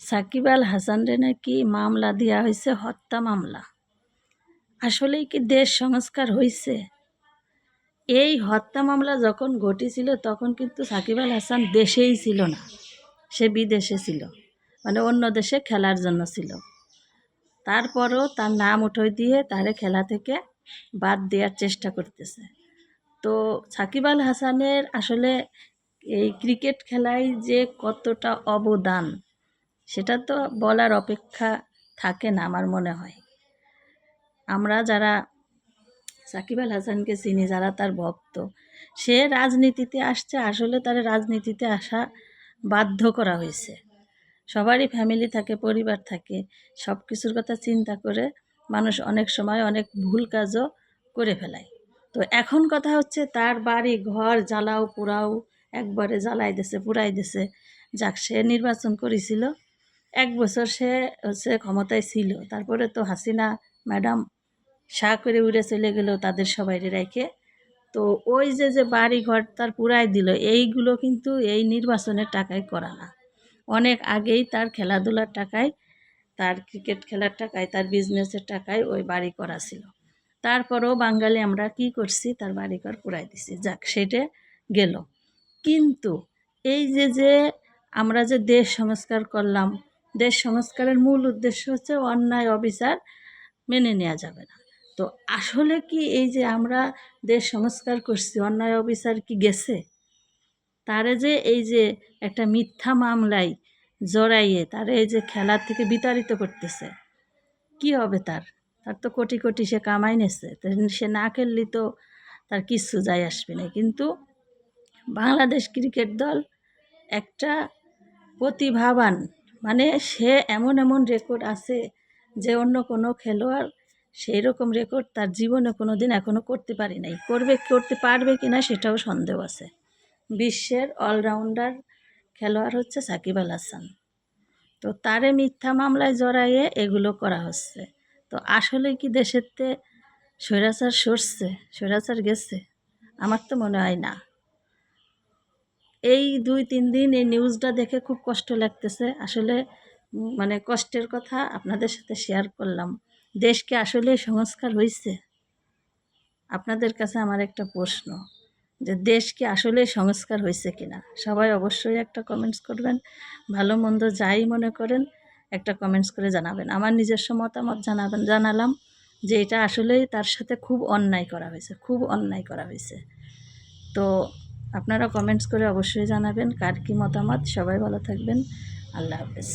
সাকিব আল হাসানরে নাকি মামলা দেওয়া হয়েছে, হত্যা মামলা। আসলেই কি দেশ সংস্কার হয়েছে? এই হত্যা মামলা যখন ঘটেছিল তখন কিন্তু সাকিব আল হাসান দেশেই ছিল না, সে বিদেশে ছিল, মানে অন্য দেশে খেলার জন্য ছিল। তারপরও তার নাম উঠাই দিয়ে তারে খেলা থেকে বাদ দেওয়ার চেষ্টা করতেছে। তো সাকিব আল হাসানের আসলে এই ক্রিকেট খেলায় যে কতটা অবদান, সেটা তো বলার অপেক্ষা থাকে না আমার মনে হয়। আমরা যারা সাকিব আল হাসানকে চিনি, যারা তার ভক্ত, সে রাজনীতিতে আসছে, আসলে তার রাজনীতিতে আসা বাধ্য করা হয়েছে। সবারই ফ্যামিলি থাকে, পরিবার থাকে, সব কিছুর কথা চিন্তা করে মানুষ অনেক সময় অনেক ভুল কাজও করে ফেলায়। তো এখন কথা হচ্ছে তার বাড়ি ঘর জ্বালাও পোড়াও একবারে জ্বালাই দিছে, পুরাই দিছে। যাক, সে নির্বাচন করেছিল, 1 বছর সে ক্ষমতায় ছিল, তারপরে তো হাসিনা ম্যাডাম করে উড়ে চলে গেল তাদের সবাই রেখে। তো ওই যে বাড়ি ঘর তার পুরাই দিল, এইগুলো কিন্তু এই নির্বাচনের টাকায় করা না। অনেক আগেই তার খেলাধুলার টাকায়, তার ক্রিকেট খেলার টাকায়, তার বিজনেসের টাকায় ওই বাড়ি করা ছিল। তারপরেও বাঙালি আমরা কি করছি, তার বাড়িঘর পুরাই দিছি। যাক, সেটা গেল। কিন্তু এই যে আমরা যে দেশ সংস্কার করলাম, দেশ সংস্কারের মূল উদ্দেশ্য হচ্ছে অন্যায় অবিচার মেনে নেওয়া যাবে না। তো আসলে কি এই যে আমরা দেশ সংস্কার করছি, অন্যায় অবিচার কি গেছে? তারে যে এই যে একটা মিথ্যা মামলায় জড়াইয়ে তারে এই যে খেলার থেকে বিতাড়িত করতেছে, কি হবে তার? তার তো কোটি কোটি সে কামাই নেছে, সে না খেললে তো তার কিচ্ছু যায় আসবে না। কিন্তু বাংলাদেশ ক্রিকেট দল একটা প্রতিভাবান, মানে সে এমন এমন রেকর্ড আছে যে অন্য কোনো খেলোয়াড় সেই রকম রেকর্ড তার জীবনে কোনো দিন এখনও করতে পারি নাই। করতে পারবে কি না সেটাও সন্দেহ আছে। বিশ্বের অলরাউন্ডার খেলোয়াড় হচ্ছে সাকিব আল হাসান। তো তারে মিথ্যা মামলায় জড়াইয়ে এগুলো করা হচ্ছে। তো আসলে কি দেশেরতে স্বৈরাচার সরছে, স্বৈরাচার গেছে? আমার তো মনে হয় না। এই 2-3 দিন এই নিউজটা দেখে খুব কষ্ট লাগতেছে আসলে। মানে কষ্টের কথা আপনাদের সাথে শেয়ার করলাম। দেশকে আসলে সংস্কার হয়েছে? আপনাদের কাছে আমার একটা প্রশ্ন, যে দেশ কি আসলে সংস্কার হয়েছে কিনা? সবাই অবশ্যই একটা কমেন্টস করবেন। ভালো মন্দ যাই মনে করেন একটা কমেন্টস করে জানাবেন। আমার নিজস্ব মতামত জানালাম যে এটা আসলেই তার সাথে খুব অন্যায় করা হয়েছে, খুব অন্যায় করা হয়েছে। তো আপনারা কমেন্টস করে অবশ্যই জানাবেন কার কী মতামত। সবাই ভালো থাকবেন। আল্লাহ হাফেজ।